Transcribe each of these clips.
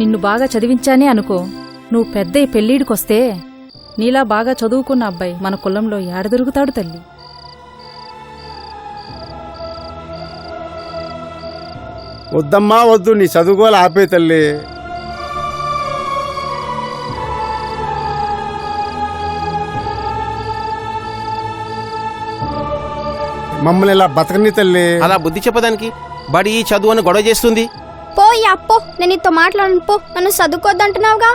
నిన్ను బాగా చదివించానే అనుకో, నువ్వు పెద్ద పెళ్ళీడికొస్తే నీలా బాగా చదువుకున్న అబ్బాయి మన కులంలో ఏడ దొరుకుతాడు తల్లి. వద్దమ్మా వద్దు, నీ చదువుకోవాలి ఆపే తల్లి. మమ్మల్ని ఇలా బతకని తల్లి. అలా బుద్ధి చెప్పదానికి బడి చదువు అని గొడవ చేస్తుంది. పోయి అప్పో, నేను నీతో మాట్లాడను పో. నన్ను చదువుకోద్దంటున్నావుగా.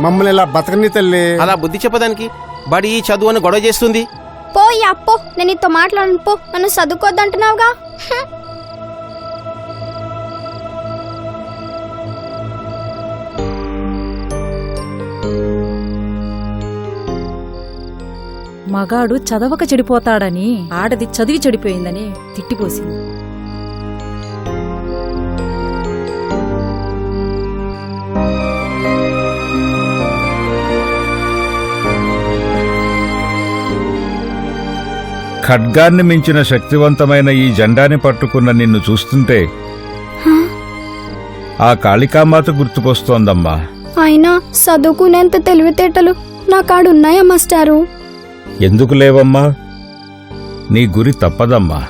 మమ్మల్ని ఇలా బతకని తల్లి. అలా బుద్ధి చెప్పదానికి బడి చదువు అని గొడవ చేస్తుంది. పోయి అప్పో, నేను నీతో మాట్లాడను పో. నన్ను చదువుకోద్దంటున్నావుగా. మగాడు చదవక చెడిపోతాడని, ఆడది చదివి చెడిపోయిందని తిట్టిపోసింది. ఖడ్గాన్ని మించిన శక్తివంతమైన ఈ జెండాని పట్టుకున్న నిన్ను చూస్తుంటే ఆ కాళికామాత గుర్తుకొస్తోందమ్మా. అయినా చదువుకునేంత తెలివితేటలు నా కాడున్నాయా మాస్టారు? ఎందుకు లేవమ్మా, నీ గురి తప్పదమ్మా.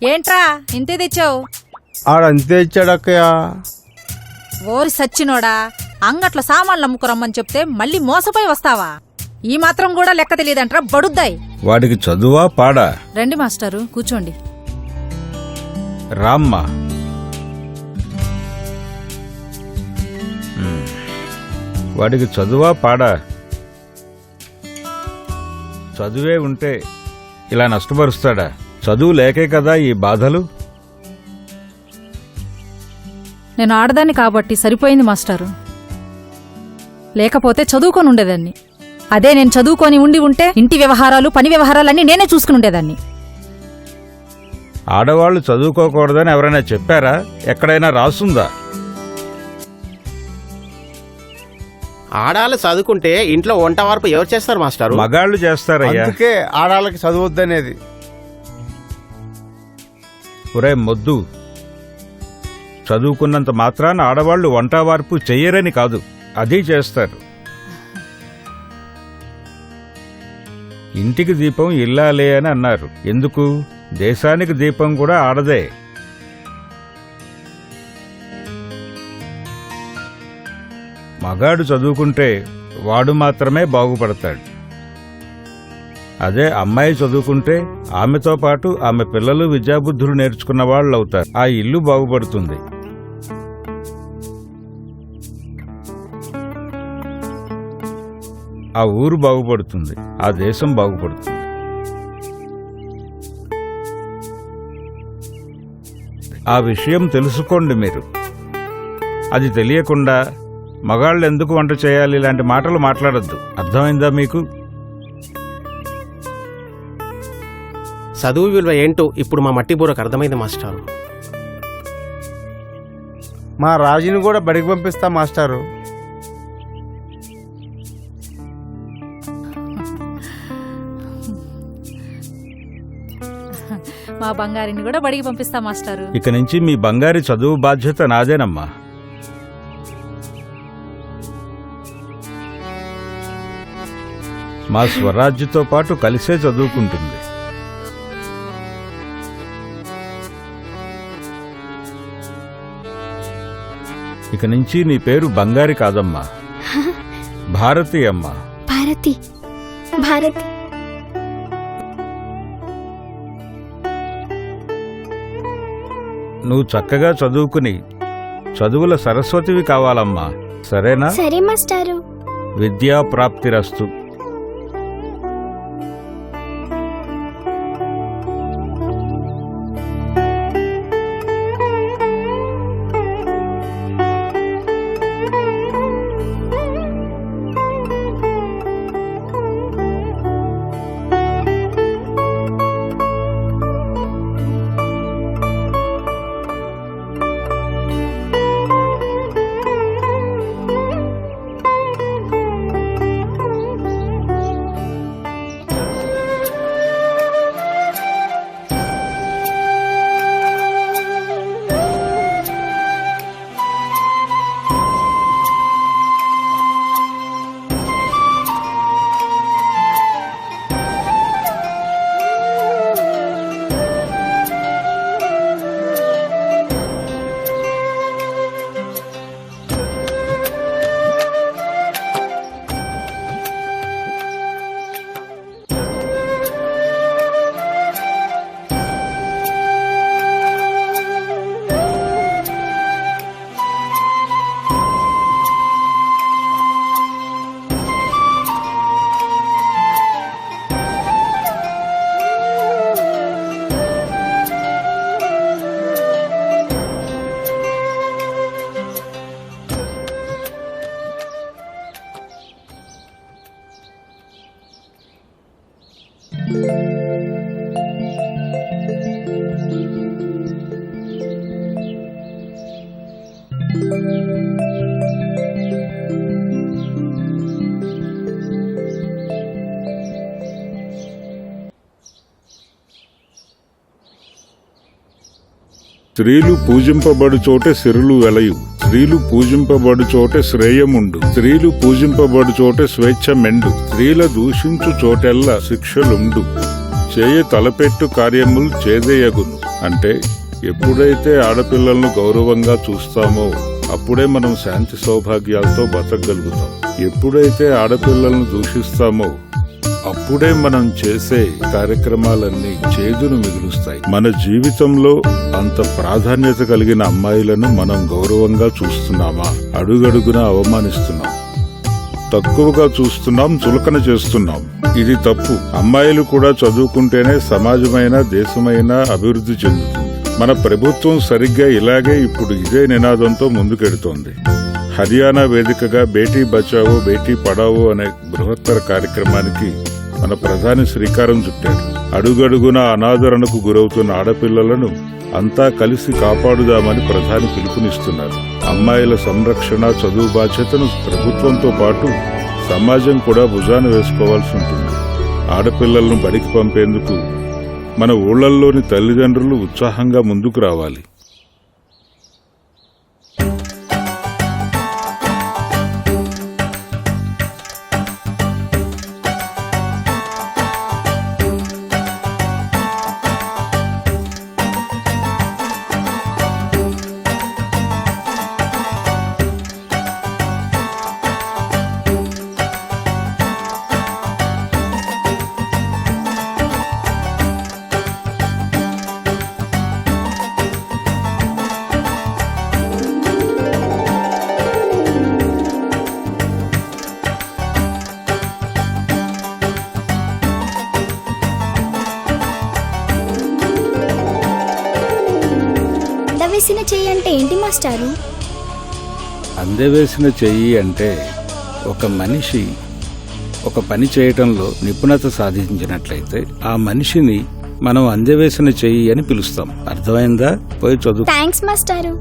ఏంట్రా ఇంతే తెచ్చావు? ఆడంతే ఇచ్చాడక్కయ్య. ఓరి సచ్చినోడా, అంగట్లో సామాన్లు అమ్ముకురమ్మని చెప్తే మళ్ళీ మోసపోయి వస్తావా? ఈ మాత్రం కూడా లెక్క తెలియదంట్రా బడుద్దాయి. వాడికి చదువా పాడా? రండి మాస్టారు, కూర్చోండి. రామ్మా. వాడికి చదువా పాడా? చదువే ఉంటే ఇలా నష్టపరుస్తాడా? చదువు లేకే కదా ఈ బాధలు. నేను ఆడదాన్ని కాబట్టి సరిపోయింది మాస్టారు, లేకపోతే చదువుకొని ఉండేదాన్ని. అదే నేను చదువుకొని ఉంటే ఇంటి వ్యవహారాలు పని వ్యవహారాలన్నీ నేనే చూసుకుని ఉండేదాన్ని. ఆడవాళ్లు చదువుకోకూడదని ఎవరైనా చెప్పారా? ఎక్కడైనా రాసుందా? ఆడాలు చదువుకుంటే ఇంట్లో వంట వార్పు ఎవరు చేస్తారు మాస్టారు? మగాళ్లు చేస్తారయ్యా. అందుకే ఆడాళ్ళకి చదువద్దనేది. ఒరే మొద్దు, చదువుకున్నంత మాత్రాన ఆడవాళ్లు వంట వార్పు చెయ్యరని కాదు, అది చేస్తారు. ఇంటికి దీపం ఇల్లాలే అని అన్నారు. ఎందుకు? దేశానికి దీపం కూడా ఆడదే. మగాడు చదువుకుంటే వాడు మాత్రమే బాగుపడతాడు. అదే అమ్మాయి చదువుకుంటే ఆమెతో పాటు ఆమె పిల్లలు విద్యాబుద్ధులు నేర్చుకున్న వాళ్ళు అవుతారు. ఆ ఇల్లు బాగుపడుతుంది. ఆ ఊరు బాగుపడుతుంది. ఆ దేశం బాగుపడుతుంది. ఆ విషయం తెలుసుకోండి మీరు. అది తెలియకుండా మగాళ్ళు ఎందుకు వంట చేయాలి ఇలాంటి మాటలు మాట్లాడొద్దు. అర్థమైందా మీకు? చదువు విలువ ఏంటో ఇప్పుడు మా మట్టి బూరకు అర్థమైంది మాస్టారు. మా రాజుని కూడా బడికి పంపిస్తా మాస్టారు. మా బంగారిని కూడా బడికి పంపిస్తా మాస్టారు. ఇక నుంచి మీ బంగారి చదువు బాధ్యత నాదేనమ్మా. మా స్వరాజ్యతో పాటు కలిసే చదువుకుంటుంది. ఇక నుంచి నీ పేరు బంగారి కాదమ్మా, భారతి అమ్మా. భారతి, భారతి. నువ్వు చక్కగా చదువుకుని చదువుల సరస్వతివి కావాలమ్మా. సరేనా? సరే మాస్టారు. విద్యా ప్రాప్తిరస్తు. స్త్రీలు పూజింపబడు చోటే సిరులు వెలయు, స్త్రీలు పూజింపబడు చోటే శ్రేయముండు, స్త్రీలు పూజింపబడు చోటే స్వేచ్ఛ మెండు, స్త్రీల దూషించు చోటెల్లా శిక్షలుండు, చేయ తలపెట్టు కార్యములు చేదేయగును. అంటే ఎప్పుడైతే ఆడపిల్లలను గౌరవంగా చూస్తామో అప్పుడే మనం శాంతి సౌభాగ్యాలతో బతకగలుగుతాం. ఎప్పుడైతే ఆడపిల్లలను దూషిస్తామో అప్పుడే మనం చేసే కార్యక్రమాలన్నీ చేదును మిగులుస్తాయి. మన జీవితంలో అంత ప్రాధాన్యత కలిగిన అమ్మాయిలను మనం గౌరవంగా చూస్తున్నామా? అడుగడుగునా అవమానిస్తున్నాం, తక్కువగా చూస్తున్నాం, చులకన చేస్తున్నాం. ఇది తప్పు. అమ్మాయిలు కూడా చదువుకుంటేనే సమాజమైనా దేశమైనా అభివృద్ధి చెందుతుంది. మన ప్రభుత్వం సరిగ్గా ఇలాగే ఇప్పుడు ఇదే నినాదంతో ముందుకెడుతోంది. హర్యానా వేదికగా బేటీ బచావో బేటీ పడావో అనే బృహత్తర కార్యక్రమానికి మన ప్రధాని శ్రీకారం చుట్టారు. అడుగడుగున అనాదరణకు గురవుతున్న ఆడపిల్లలను అంతా కలిసి కాపాడుదామని ప్రధాని పిలుపునిస్తున్నారు. అమ్మాయిల సంరక్షణ, చదువు బాధ్యతను ప్రభుత్వంతో పాటు సమాజం కూడా భుజాన వేసుకోవాల్సి ఉంటుంది. ఆడపిల్లలను బడికి పంపేందుకు మన ఊళ్లల్లోని తల్లిదండ్రులు ఉత్సాహంగా ముందుకు రావాలి. వేసిన చెయ్యి అంటే ఏంటి మాస్టారు? అందవేసిన చెయ్యి అంటే ఒక మనిషి ఒక పని చేయటంలో నిపుణత సాధించినట్లయితే ఆ మనిషిని మనం అందవేసిన చెయ్యి అని పిలుస్తాం. అర్థమైందా? పోయి చదువు. థ్యాంక్స్ మాస్టారు.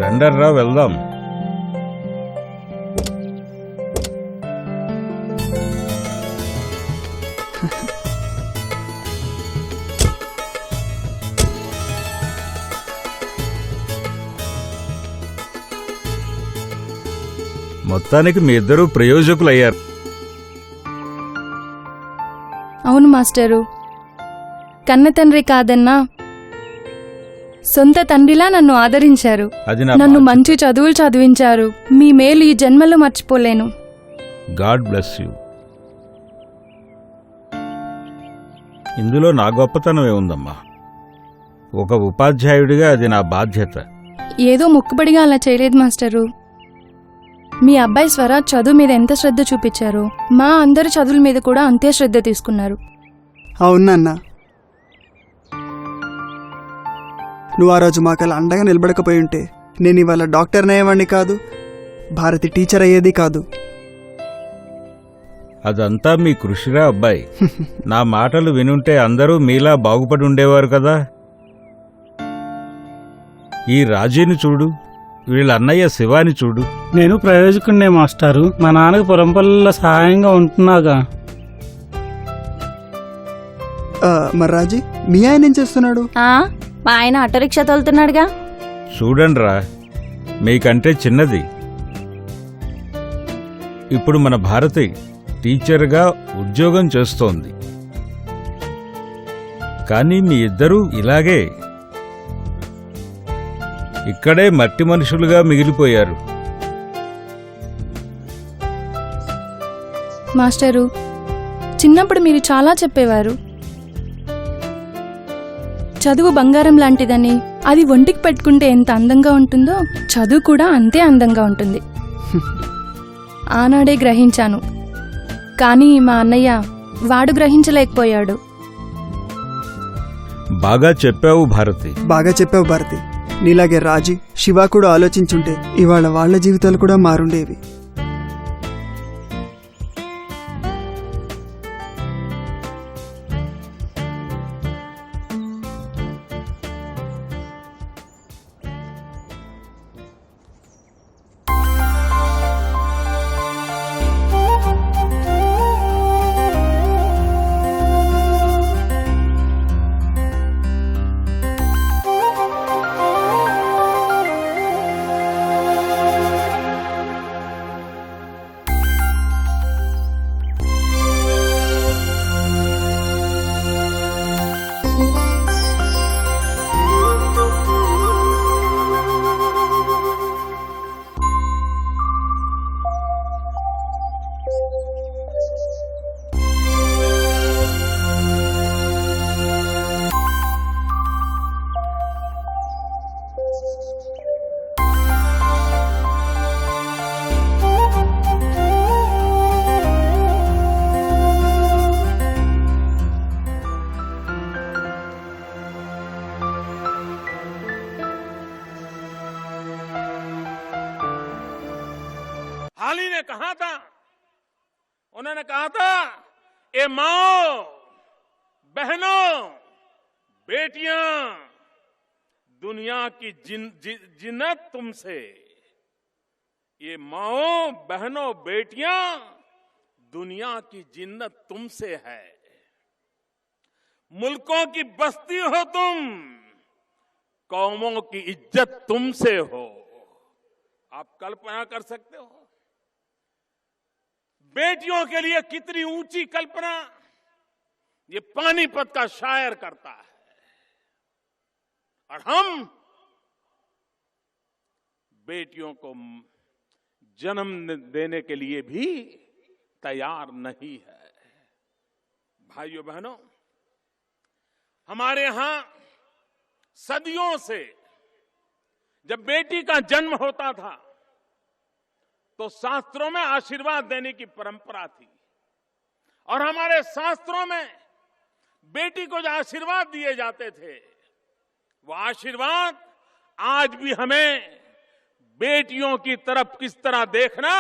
రండర్రా వెళ్దాం. మొత్తానికి మీ ఇద్దరూ ప్రయోజకులయ్యారు. అవును మాస్టరు, కన్న తండ్రి కాదన్నా సొంత తండ్రిలా నన్ను ఆదరించారు. అది నా నన్ను బాధ్యత. మంచి చదువులు చదివించారు. మీ మేలు ఈ జన్మలో మర్చిపోలేను. God bless you. ఇందులో నా గొప్పతనం ఏముందమ్మా? ఒక ఉపాధ్యాయుడిగా అది నా బాధ్యత. ఏదో మొక్కుబడిగా అలా చేయలేదు మాస్టరు. మీ అబ్బాయి స్వరాజ్ చదువు మీద ఎంత శ్రద్ధ చూపించారో మా అందరి చదువుల మీద కూడా అంతే శ్రద్ధ తీసుకున్నారు. అవునన్నా, నువ్వు ఆ రోజు మాకలా అండగా నిలబడకపోయి ఉంటే నేను ఇవాళ డాక్టర్ని అయ్యేవాడిని కాదు, భారతి టీచర్ అయ్యేది కాదు. అదంతా మీ కృషిరా అబ్బాయి. నా మాటలు వినుంటే అందరూ మీలా బాగుపడి ఉండేవారు కదా. ఈ రాజీని చూడు, వీళ్ళ అన్నయ్య శివాని చూడు. నేను ప్రయోజకుడినే మాస్టారు. మా నాన్నకు పొలం పనుల్లో సహాయంగా ఉంటున్నాగా. మరి రాజీ, మీ ఆయన ఏం చేస్తున్నాడు? మా ఆయన ఆటో రిక్షా తోలుతున్నాడుగా. చూడండిరా, మీకంటే చిన్నది. ఇప్పుడు మన భారతి టీచర్గా ఉద్యోగం చేస్తోంది. కానీ మీ ఇద్దరూ ఇలాగే ఇక్కడే మట్టి మనుషులుగా మిగిలిపోయారు. మాస్టరు, చిన్నప్పుడు మీరు చాలా చెప్పేవారు. చదువు బంగారం లాంటిదని, అది ఒంటికి పెట్టుకుంటే ఎంత అందంగా ఉంటుందో చదువు కూడా అంతే అందంగా ఉంటుంది. ఆనాడే గ్రహించాను. కానీ మా అన్నయ్య వాడు గ్రహించలేకపోయాడు. బాగా చెప్పావు భారతి. బాగా చెప్పావు భారతి. నీలాగే రాజీ, శివ కూడా ఆలోచించుంటే ఇవాళ వాళ్ళ జీవితాలు కూడా మారుండేవి. हाल ही ने कहा था, उन्होंने कहा था, ए माओ, बहनों, बेटियां, दुनिया की जिन्नत तुमसे। ये माओ, बहनों, बेटियां, दुनिया की जिन्नत तुमसे है। मुल्कों की बस्ती हो तुम, कौमों की इज्जत तुमसे हो। आप कल्पना कर सकते हो बेटियों के लिए कितनी ऊंची कल्पना ये पानीपत का शायर करता है। और हम बेटियों को जन्म देने के लिए भी तैयार नहीं है। भाइयों बहनों, हमारे यहां सदियों से जब बेटी का जन्म होता था तो शास्त्रों में आशीर्वाद देने की परंपरा थी। और हमारे शास्त्रों में बेटी को जो आशीर्वाद दिए जाते थे वो आशीर्वाद आज भी हमें बेटियों की तरफ किस तरह देखना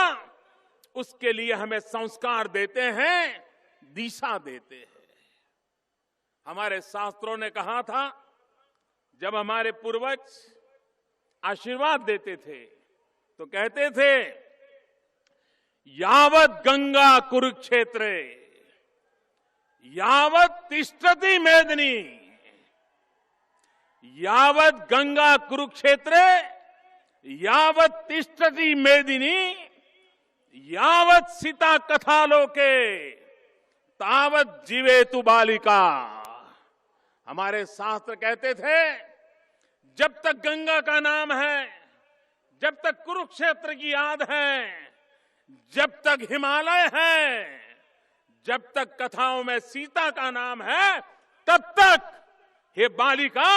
उसके लिए हमें संस्कार देते हैं, दिशा देते हैं। हमारे शास्त्रों ने कहा था, जब हमारे पूर्वज आशीर्वाद देते थे तो कहते थे, यावत गंगा कुरुक्षेत्रे यावत तिष्ठति मेदिनी, यावत गंगा कुरुक्षेत्रे यावत तिष्ठति मेदिनी, यावत सीता कथालोके तावत जीवेतु बालिका। हमारे शास्त्र कहते थे, जब तक गंगा का नाम है, जब तक कुरुक्षेत्र की याद है, जब तक हिमालय है, जब तक कथाओं में सीता का नाम है, तब तक हे बालिका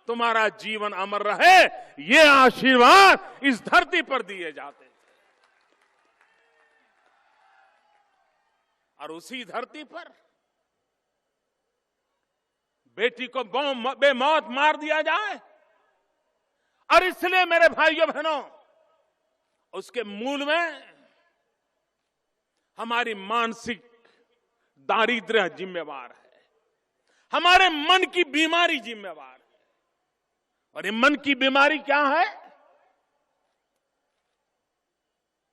तुम्हारा जीवन अमर रहे। ये आशीर्वाद इस धरती पर दिए जाते थे। और उसी धरती पर बेटी को बेमौत मार दिया जाए, और इसलिए मेरे भाइयों बहनों, उसके मूल में हमारी मानसिक दारिद्र्य जिम्मेवार है, हमारे मन की बीमारी जिम्मेवार है। और ये मन की बीमारी क्या है?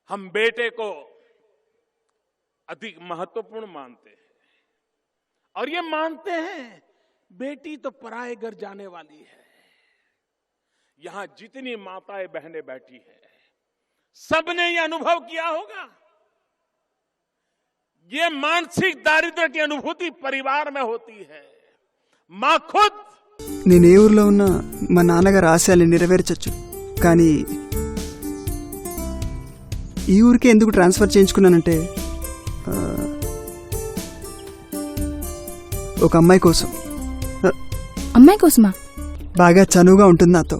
हम बेटे को अधिक महत्वपूर्ण मानते हैं, और ये मानते हैं बेटी तो पराये घर जाने वाली है। यहां जितनी माताएं बहनें बैठी हैं, सबने ये अनुभव किया होगा। ये मानसिक दारिद्र्य की अनुभूति परिवार में होती है। मां खुद నేను ఏ ఊర్లో ఉన్నా మా నాన్నగారు ఆశయాల్ని నెరవేర్చొచ్చు, కానీ ఈ ఊరికే ఎందుకు ట్రాన్స్ఫర్ చేయించుకున్నానంటే ఒక అమ్మాయి కోసం. అమ్మాయి కోసమా? బాగా చనువుగా ఉంటుంది నాతో.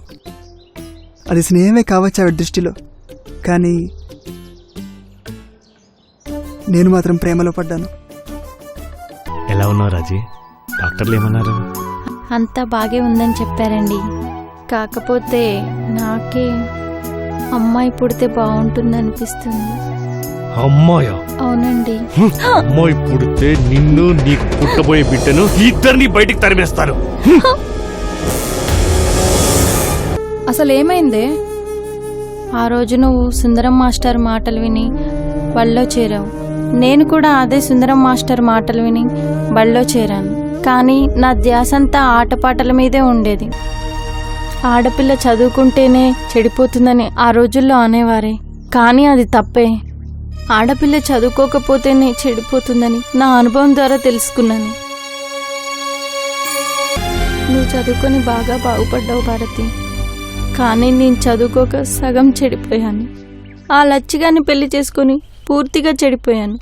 అది స్నేహమే కావచ్చు ఆవిడ దృష్టిలో, కానీ నేను మాత్రం ప్రేమలో పడ్డాను. ఎలా ఉన్నావు రాజీ? డాక్టర్లు ఏమన్నారు? అంతా బాగే ఉందని చెప్పారండి. కాకపోతే నాకే అమ్మాయి పుడితే బాగుంటుంది అనిపిస్తుంది. అమ్మాయా? అవునండి. అమ్మాయి పుడితే నిన్ను, నీకు పుట్టబోయే బిడ్డను ఇద్దరిని బయటికి తరిమేస్తారు. అసలు ఏమైందే? ఆ రోజు నువ్వు సుందరం మాస్టర్ మాటలు విని బళ్ళో చేరావు. నేను కూడా అదే సుందరం మాస్టర్ మాటలు విని బళ్ళో చేరాను. కానీ నా ధ్యాసంతా ఆటపాటల మీదే ఉండేది. ఆడపిల్ల చదువుకుంటేనే చెడిపోతుందని ఆ రోజుల్లో అనేవారే, కానీ అది తప్పే. ఆడపిల్ల చదువుకోకపోతేనే చెడిపోతుందని నా అనుభవం ద్వారా తెలుసుకున్నాను. నువ్వు చదువుకొని బాగా బాగుపడ్డావు భారతి, కానీ నేను చదువుకోక సగం చెడిపోయాను. ఆ లచ్చిగాన్ని పెళ్లి చేసుకొని పూర్తిగా చెడిపోయాను.